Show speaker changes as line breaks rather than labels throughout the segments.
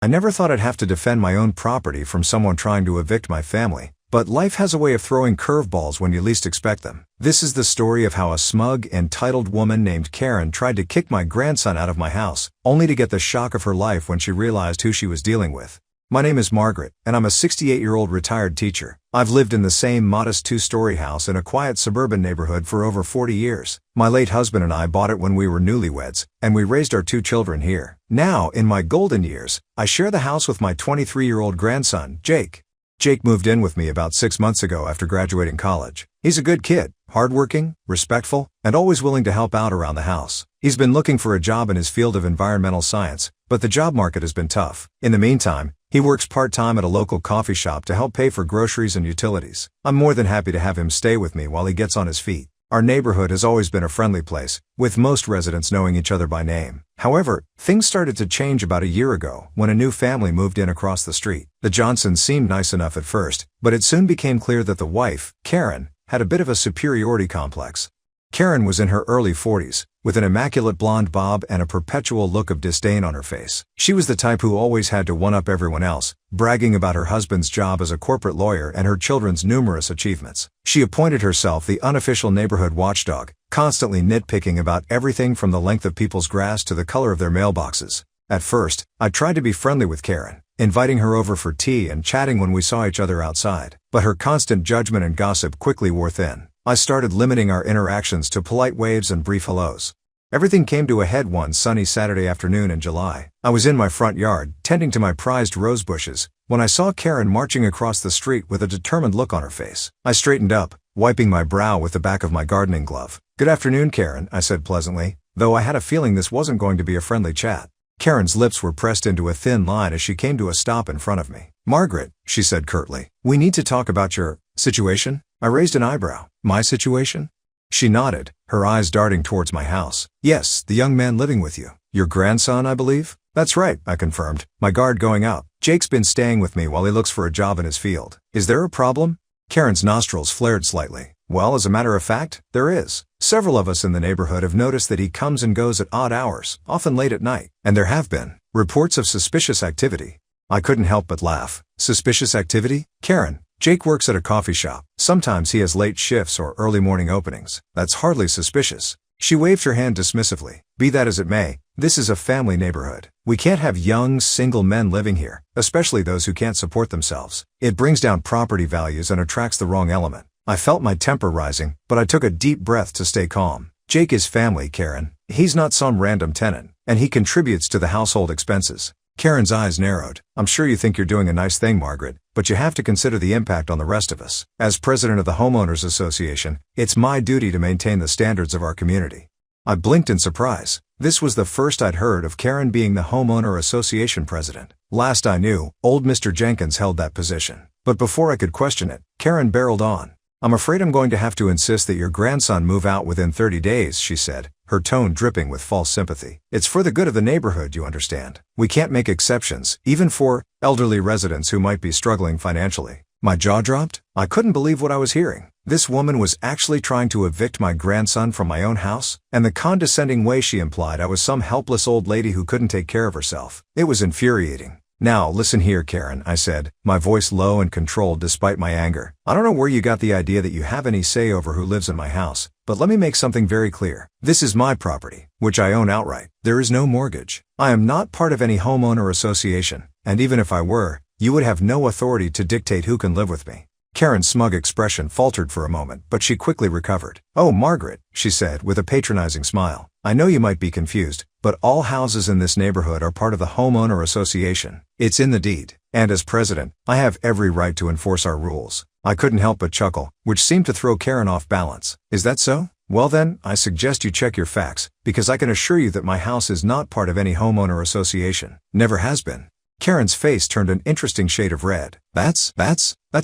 I never thought I'd have to defend my own property from someone trying to evict my family, but life has a way of throwing curveballs when you least expect them. This is the story of how a smug, entitled woman named Karen tried to kick my grandson out of my house, only to get the shock of her life when she realized who she was dealing with. My name is Margaret, and I'm a 68-year-old retired teacher. I've lived in the same modest two-story house in a quiet suburban neighborhood for over 40 years. My late husband and I bought it when we were newlyweds, and we raised our 2 children here. Now, in my golden years, I share the house with my 23-year-old grandson, Jake. Jake moved in with me about 6 months ago after graduating college. He's a good kid, hardworking, respectful, and always willing to help out around the house. He's been looking for a job in his field of environmental science, but the job market has been tough. In the meantime, he works part-time at a local coffee shop to help pay for groceries and utilities. I'm more than happy to have him stay with me while he gets on his feet. Our neighborhood has always been a friendly place, with most residents knowing each other by name. However, things started to change about a year ago when a new family moved in across the street. The Johnsons seemed nice enough at first, but it soon became clear that the wife, Karen, had a bit of a superiority complex. Karen was in her early 40s, with an immaculate blonde bob and a perpetual look of disdain on her face. She was the type who always had to one-up everyone else, bragging about her husband's job as a corporate lawyer and her children's numerous achievements. She appointed herself the unofficial neighborhood watchdog, constantly nitpicking about everything from the length of people's grass to the color of their mailboxes. At first, I tried to be friendly with Karen, inviting her over for tea and chatting when we saw each other outside, but her constant judgment and gossip quickly wore thin. I started limiting our interactions to polite waves and brief hellos. Everything came to a head one sunny Saturday afternoon in July. I was in my front yard, tending to my prized rose bushes, when I saw Karen marching across the street with a determined look on her face. I straightened up, wiping my brow with the back of my gardening glove. "Good afternoon, Karen," I said pleasantly, though I had a feeling this wasn't going to be a friendly chat. Karen's lips were pressed into a thin line as she came to a stop in front of me. "Margaret," she said curtly, "we need to talk about your situation." I raised an eyebrow. "My situation?" She nodded, her eyes darting towards my house. "Yes, the young man living with you. Your grandson, I believe?" "That's right," I confirmed, my guard going up. "Jake's been staying with me while he looks for a job in his field. Is there a problem?" Karen's nostrils flared slightly. "Well, as a matter of fact, there is. Several of us in the neighborhood have noticed that he comes and goes at odd hours, often late at night, and there have been reports of suspicious activity." I couldn't help but laugh. "Suspicious activity? Karen, Jake works at a coffee shop. Sometimes he has late shifts or early morning openings. That's hardly suspicious." She waved her hand dismissively. "Be that as it may, this is a family neighborhood. We can't have young, single men living here, especially those who can't support themselves. It brings down property values and attracts the wrong element." I felt my temper rising, but I took a deep breath to stay calm. "Jake is family, Karen. He's not some random tenant, and he contributes to the household expenses." Karen's eyes narrowed. "I'm sure you think you're doing a nice thing, Margaret, but you have to consider the impact on the rest of us. As president of the Homeowners Association, it's my duty to maintain the standards of our community." I blinked in surprise. This was the first I'd heard of Karen being the Homeowner Association president. Last I knew, old Mr. Jenkins held that position. But before I could question it, Karen barreled on. "I'm afraid I'm going to have to insist that your grandson move out within 30 days, she said, her tone dripping with false sympathy. "It's for the good of the neighborhood, you understand. We can't make exceptions, even for elderly residents who might be struggling financially." My jaw dropped. I couldn't believe what I was hearing. This woman was actually trying to evict my grandson from my own house, and the condescending way she implied I was some helpless old lady who couldn't take care of herself. It was infuriating. "Now, listen here, Karen," I said, my voice low and controlled despite my anger. "I don't know where you got the idea that you have any say over who lives in my house, but let me make something very clear. This is my property, which I own outright. There is no mortgage. I am not part of any homeowner association, and even if I were, you would have no authority to dictate who can live with me." Karen's smug expression faltered for a moment, but she quickly recovered. "Oh, Margaret," she said with a patronizing smile, "I know you might be confused, but all houses in this neighborhood are part of the homeowner association. It's in the deed. And as president, I have every right to enforce our rules." I couldn't help but chuckle, which seemed to throw Karen off balance. "Is that so? Well then, I suggest you check your facts, because I can assure you that my house is not part of any homeowner association. Never has been." Karen's face turned an interesting shade of red. That's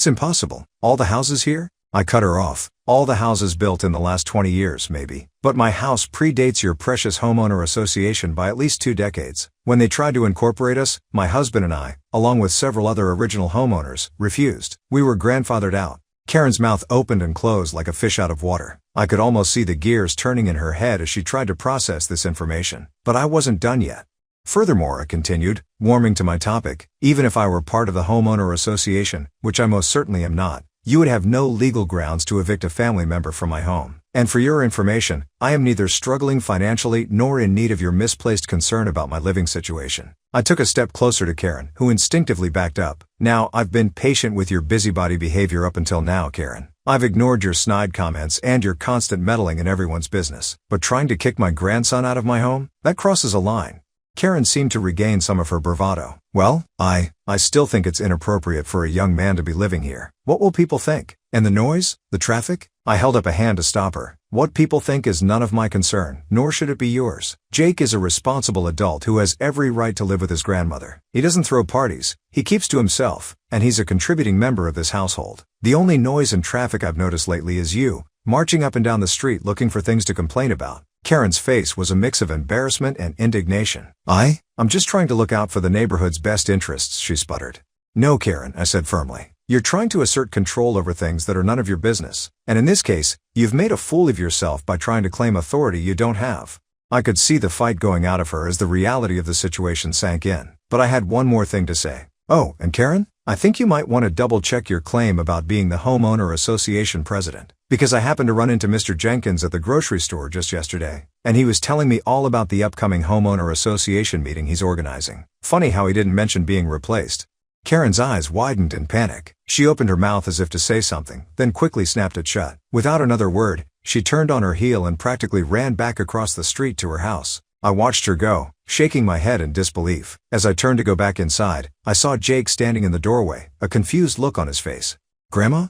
impossible. All the houses here?" I cut her off. "All the houses built in the last 20 years, maybe. But my house predates your precious homeowner association by at least 2 decades. When they tried to incorporate us, my husband and I, along with several other original homeowners, refused. We were grandfathered out." Karen's mouth opened and closed like a fish out of water. I could almost see the gears turning in her head as she tried to process this information. But I wasn't done yet. Furthermore, I continued, warming to my topic, even if I were part of the homeowner association, which I most certainly am not, you would have no legal grounds to evict a family member from my home. And for your information, I am neither struggling financially nor in need of your misplaced concern about my living situation. I took a step closer to Karen, who instinctively backed up. Now, I've been patient with your busybody behavior up until now, Karen. I've ignored your snide comments and your constant meddling in everyone's business. But trying to kick my grandson out of my home? That crosses a line. Karen seemed to regain some of her bravado. Well, I still think it's inappropriate for a young man to be living here. What will people think? And the noise? The traffic? I held up a hand to stop her. What people think is none of my concern, nor should it be yours. Jake is a responsible adult who has every right to live with his grandmother. He doesn't throw parties, he keeps to himself, and he's a contributing member of this household. The only noise and traffic I've noticed lately is you, marching up and down the street looking for things to complain about. Karen's face was a mix of embarrassment and indignation. I'm just trying to look out for the neighborhood's best interests, she sputtered. No, Karen, I said firmly. You're trying to assert control over things that are none of your business. And in this case, you've made a fool of yourself by trying to claim authority you don't have. I could see the fight going out of her as the reality of the situation sank in. But I had one more thing to say. Oh, and Karen? I think you might want to double-check your claim about being the homeowner association president. Because I happened to run into Mr. Jenkins at the grocery store just yesterday, and he was telling me all about the upcoming homeowner association meeting he's organizing. Funny how he didn't mention being replaced. Karen's eyes widened in panic. She opened her mouth as if to say something, then quickly snapped it shut. Without another word, she turned on her heel and practically ran back across the street to her house. I watched her go, shaking my head in disbelief. As I turned to go back inside, I saw Jake standing in the doorway, a confused look on his face. Grandma,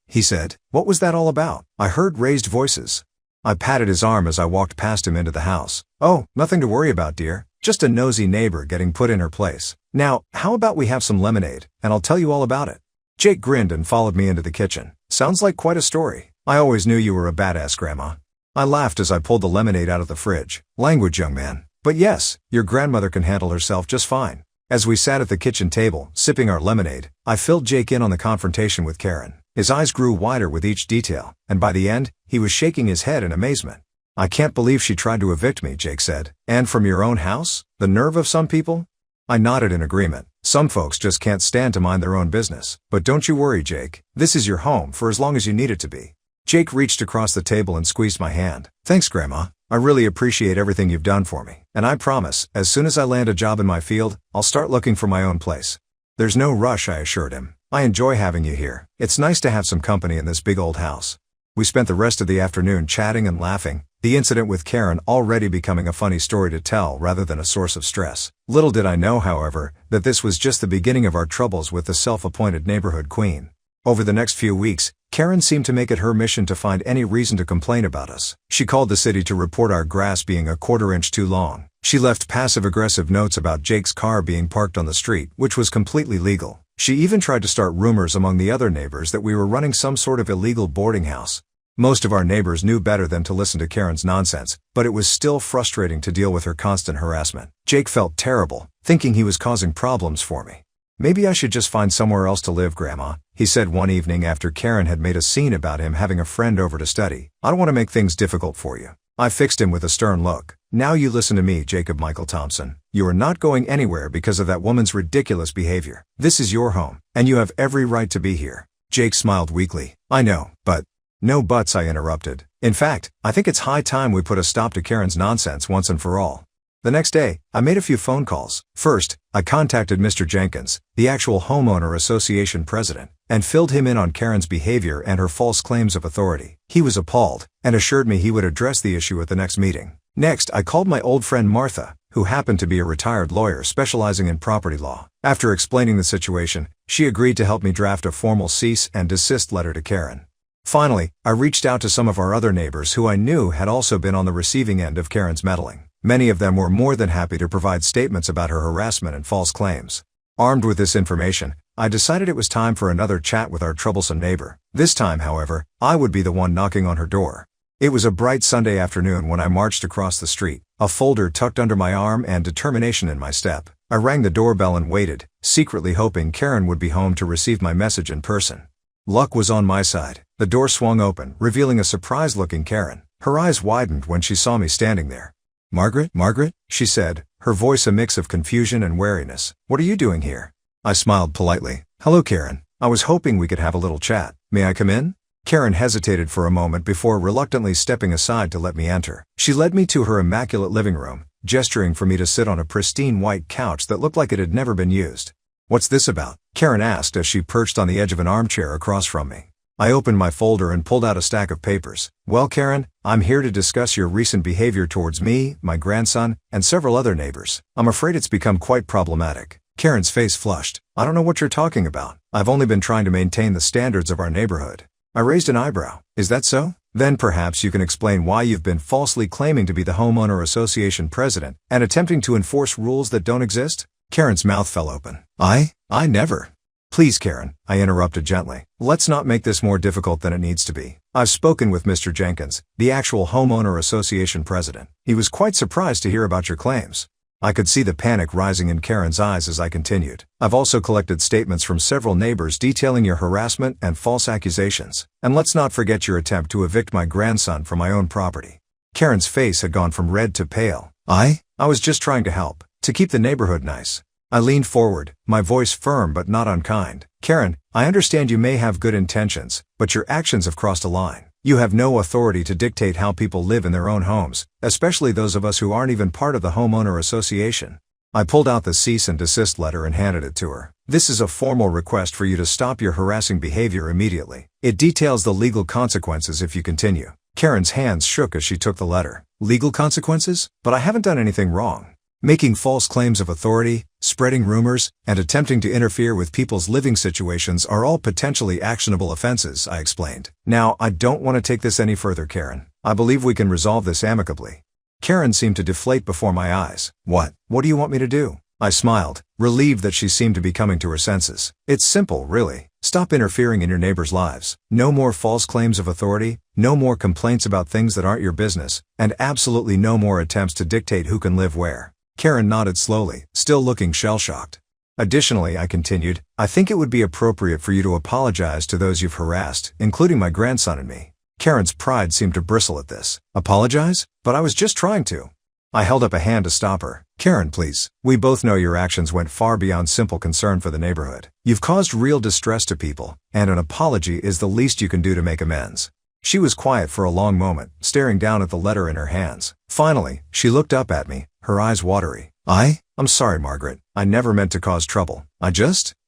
he said. What was that all about? I heard raised voices. I patted his arm as I walked past him into the house. Oh, nothing to worry about, dear. Just a nosy neighbor getting put in her place. Now, how about we have some lemonade, and I'll tell you all about it. Jake grinned and followed me into the kitchen. Sounds like quite a story. I always knew you were a badass, Grandma. I laughed as I pulled the lemonade out of the fridge. Language, young man. But yes, your grandmother can handle herself just fine. As we sat at the kitchen table, sipping our lemonade, I filled Jake in on the confrontation with Karen. His eyes grew wider with each detail, and by the end, he was shaking his head in amazement. I can't believe she tried to evict me, Jake said. And from your own house? The nerve of some people? I nodded in agreement. Some folks just can't stand to mind their own business. But don't you worry, Jake. This is your home for as long as you need it to be. Jake reached across the table and squeezed my hand. Thanks, Grandma. I really appreciate everything you've done for me. And I promise, as soon as I land a job in my field, I'll start looking for my own place. There's no rush, I assured him. I enjoy having you here. It's nice to have some company in this big old house. We spent the rest of the afternoon chatting and laughing, the incident with Karen already becoming a funny story to tell rather than a source of stress. Little did I know, however, that this was just the beginning of our troubles with the self-appointed neighborhood queen. Over the next few weeks, Karen seemed to make it her mission to find any reason to complain about us. She called the city to report our grass being a quarter-inch too long. She left passive-aggressive notes about Jake's car being parked on the street, which was completely legal. She even tried to start rumors among the other neighbors that we were running some sort of illegal boarding house. Most of our neighbors knew better than to listen to Karen's nonsense, but it was still frustrating to deal with her constant harassment. Jake felt terrible, thinking he was causing problems for me. Maybe I should just find somewhere else to live, Grandma, he said one evening after Karen had made a scene about him having a friend over to study. I don't want to make things difficult for you. I fixed him with a stern look. Now you listen to me, Jacob Michael Thompson. You are not going anywhere because of that woman's ridiculous behavior. This is your home, and you have every right to be here. Jake smiled weakly. I know, but... No buts, I interrupted. In fact, I think it's high time we put a stop to Karen's nonsense once and for all. The next day, I made a few phone calls. First, I contacted Mr. Jenkins, the actual homeowner association president, and filled him in on Karen's behavior and her false claims of authority. He was appalled, and assured me he would address the issue at the next meeting. Next, I called my old friend Martha, who happened to be a retired lawyer specializing in property law. After explaining the situation, she agreed to help me draft a formal cease and desist letter to Karen. Finally, I reached out to some of our other neighbors who I knew had also been on the receiving end of Karen's meddling. Many of them were more than happy to provide statements about her harassment and false claims. Armed with this information, I decided it was time for another chat with our troublesome neighbor. This time, however, I would be the one knocking on her door. It was a bright Sunday afternoon when I marched across the street, a folder tucked under my arm and determination in my step. I rang the doorbell and waited, secretly hoping Karen would be home to receive my message in person. Luck was on my side. The door swung open, revealing a surprised-looking Karen. Her eyes widened when she saw me standing there. Margaret, she said, her voice a mix of confusion and wariness. What are you doing here? I smiled politely. Hello, Karen. I was hoping we could have a little chat. May I come in? Karen hesitated for a moment before reluctantly stepping aside to let me enter. She led me to her immaculate living room, gesturing for me to sit on a pristine white couch that looked like it had never been used. What's this about? Karen asked as she perched on the edge of an armchair across from me. I opened my folder and pulled out a stack of papers. Well, Karen, I'm here to discuss your recent behavior towards me, my grandson, and several other neighbors. I'm afraid it's become quite problematic. Karen's face flushed. I don't know what you're talking about. I've only been trying to maintain the standards of our neighborhood. I raised an eyebrow. Is that so? Then perhaps you can explain why you've been falsely claiming to be the homeowner association president and attempting to enforce rules that don't exist? Karen's mouth fell open. I never. Please, Karen, I interrupted gently. Let's not make this more difficult than it needs to be. I've spoken with Mr. Jenkins, the actual homeowner association president. He was quite surprised to hear about your claims. I could see the panic rising in Karen's eyes as I continued. I've also collected statements from several neighbors detailing your harassment and false accusations. And let's not forget your attempt to evict my grandson from my own property. Karen's face had gone from red to pale. I was just trying to help, to keep the neighborhood nice. I leaned forward, my voice firm but not unkind. Karen, I understand you may have good intentions, but your actions have crossed a line. You have no authority to dictate how people live in their own homes, especially those of us who aren't even part of the homeowner association. I pulled out the cease and desist letter and handed it to her. This is a formal request for you to stop your harassing behavior immediately. It details the legal consequences if you continue. Karen's hands shook as she took the letter. Legal consequences? But I haven't done anything wrong. Making false claims of authority, spreading rumors, and attempting to interfere with people's living situations are all potentially actionable offenses, I explained. Now, I don't want to take this any further, Karen. I believe we can resolve this amicably. Karen seemed to deflate before my eyes. What do you want me to do? I smiled, relieved that she seemed to be coming to her senses. It's simple, really. Stop interfering in your neighbors' lives. No more false claims of authority, no more complaints about things that aren't your business, and absolutely no more attempts to dictate who can live where. Karen nodded slowly, still looking shell-shocked. Additionally, I continued, I think it would be appropriate for you to apologize to those you've harassed, including my grandson and me. Karen's pride seemed to bristle at this. Apologize? But I was just trying to. I held up a hand to stop her. Karen, please. We both know your actions went far beyond simple concern for the neighborhood. You've caused real distress to people, and an apology is the least you can do to make amends. She was quiet for a long moment, staring down at the letter in her hands. Finally, she looked up at me, her eyes watery. I'm sorry, Margaret. I never meant to cause trouble. I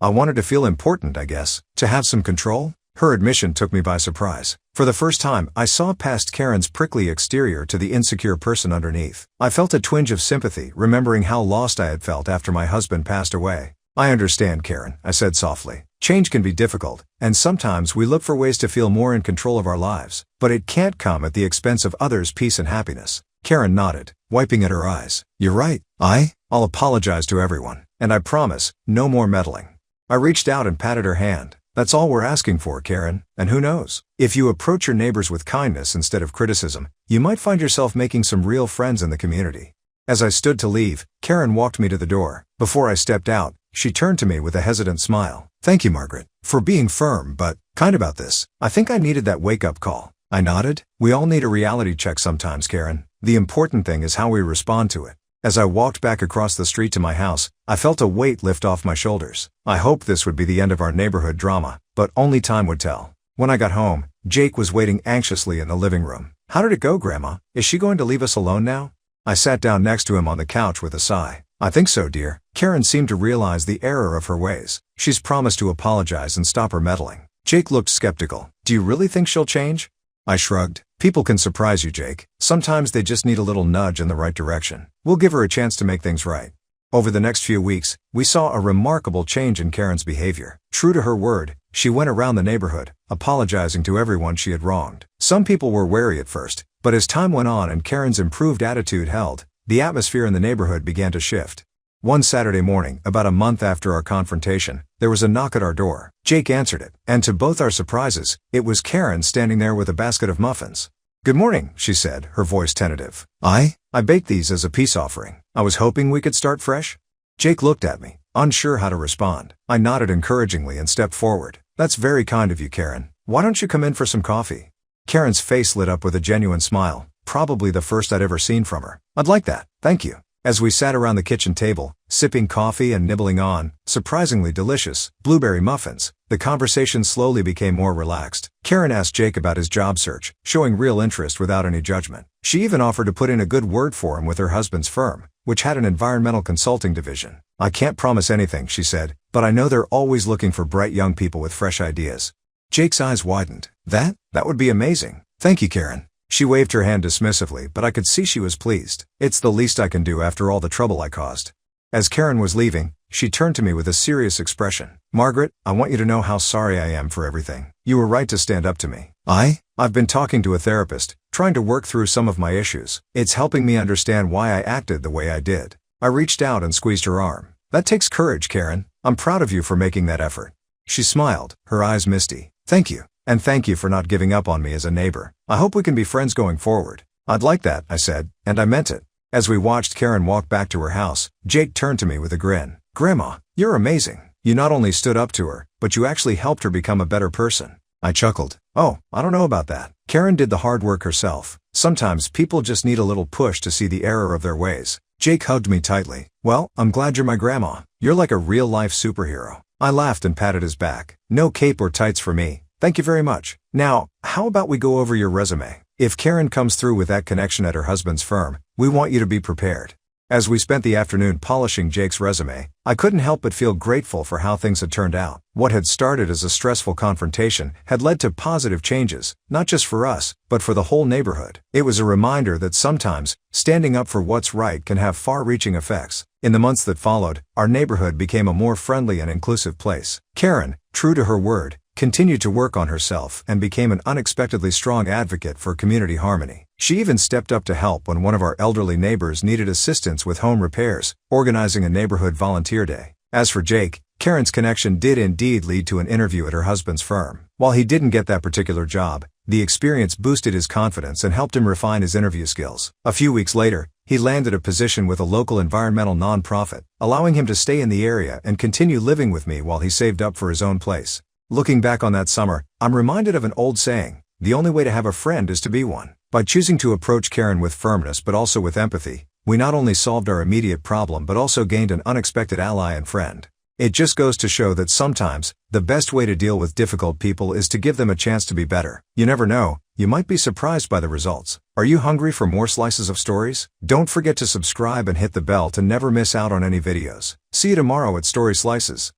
wanted to feel important, I guess. To have some control? Her admission took me by surprise. For the first time, I saw past Karen's prickly exterior to the insecure person underneath. I felt a twinge of sympathy, remembering how lost I had felt after my husband passed away. I understand, Karen, I said softly. Change can be difficult, and sometimes we look for ways to feel more in control of our lives. But it can't come at the expense of others' peace and happiness. Karen nodded, wiping at her eyes. You're right. I'll apologize to everyone. And I promise, no more meddling. I reached out and patted her hand. That's all we're asking for, Karen. And who knows? If you approach your neighbors with kindness instead of criticism, you might find yourself making some real friends in the community. As I stood to leave, Karen walked me to the door. Before I stepped out, she turned to me with a hesitant smile. Thank you, Margaret, for being firm but kind about this. I think I needed that wake-up call. I nodded. We all need a reality check sometimes, Karen. The important thing is how we respond to it. As I walked back across the street to my house, I felt a weight lift off my shoulders. I hoped this would be the end of our neighborhood drama, but only time would tell. When I got home, Jake was waiting anxiously in the living room. How did it go, Grandma? Is she going to leave us alone now? I sat down next to him on the couch with a sigh. I think so, dear. Karen seemed to realize the error of her ways. She's promised to apologize and stop her meddling. Jake looked skeptical. Do you really think she'll change? I shrugged. People can surprise you, Jake. Sometimes they just need a little nudge in the right direction. We'll give her a chance to make things right. Over the next few weeks, we saw a remarkable change in Karen's behavior. True to her word, she went around the neighborhood, apologizing to everyone she had wronged. Some people were wary at first, but as time went on and Karen's improved attitude held, the atmosphere in the neighborhood began to shift. One Saturday morning, about a month after our confrontation, there was a knock at our door. Jake answered it, and to both our surprises, it was Karen standing there with a basket of muffins. Good morning, she said, her voice tentative. I baked these as a peace offering. I was hoping we could start fresh. Jake looked at me, unsure how to respond. I nodded encouragingly and stepped forward. That's very kind of you, Karen. Why don't you come in for some coffee? Karen's face lit up with a genuine smile. probably the first I'd ever seen from her. I'd like that, thank you. As we sat around the kitchen table, sipping coffee and nibbling on, surprisingly delicious, blueberry muffins, the conversation slowly became more relaxed. Karen asked Jake about his job search, showing real interest without any judgment. She even offered to put in a good word for him with her husband's firm, which had an environmental consulting division. I can't promise anything, she said, but I know they're always looking for bright young people with fresh ideas. Jake's eyes widened. That would be amazing. Thank you, Karen. She waved her hand dismissively, but I could see she was pleased. It's the least I can do after all the trouble I caused. As Karen was leaving, she turned to me with a serious expression. Margaret, I want you to know how sorry I am for everything. You were right to stand up to me. I've been talking to a therapist, trying to work through some of my issues. It's helping me understand why I acted the way I did. I reached out and squeezed her arm. That takes courage, Karen. I'm proud of you for making that effort. She smiled, her eyes misty. Thank you. And thank you for not giving up on me as a neighbor. I hope we can be friends going forward. I'd like that, I said, and I meant it. As we watched Karen walk back to her house, Jake turned to me with a grin. Grandma, you're amazing. You not only stood up to her, but you actually helped her become a better person. I chuckled. Oh, I don't know about that. Karen did the hard work herself. Sometimes people just need a little push to see the error of their ways. Jake hugged me tightly. Well, I'm glad you're my grandma. You're like a real-life superhero. I laughed and patted his back. No cape or tights for me. Thank you very much. Now, how about we go over your resume? If Karen comes through with that connection at her husband's firm, we want you to be prepared. As we spent the afternoon polishing Jake's resume, I couldn't help but feel grateful for how things had turned out. What had started as a stressful confrontation had led to positive changes, not just for us, but for the whole neighborhood. It was a reminder that sometimes, standing up for what's right can have far-reaching effects. In the months that followed, our neighborhood became a more friendly and inclusive place. Karen, true to her word, continued to work on herself and became an unexpectedly strong advocate for community harmony. She even stepped up to help when one of our elderly neighbors needed assistance with home repairs, organizing a neighborhood volunteer day. As for Jake, Karen's connection did indeed lead to an interview at her husband's firm. While he didn't get that particular job, the experience boosted his confidence and helped him refine his interview skills. A few weeks later, he landed a position with a local environmental nonprofit, allowing him to stay in the area and continue living with me while he saved up for his own place. Looking back on that summer, I'm reminded of an old saying, the only way to have a friend is to be one. By choosing to approach Karen with firmness but also with empathy, we not only solved our immediate problem but also gained an unexpected ally and friend. It just goes to show that sometimes, the best way to deal with difficult people is to give them a chance to be better. You never know, you might be surprised by the results. Are you hungry for more slices of stories? Don't forget to subscribe and hit the bell to never miss out on any videos. See you tomorrow at Story Slices.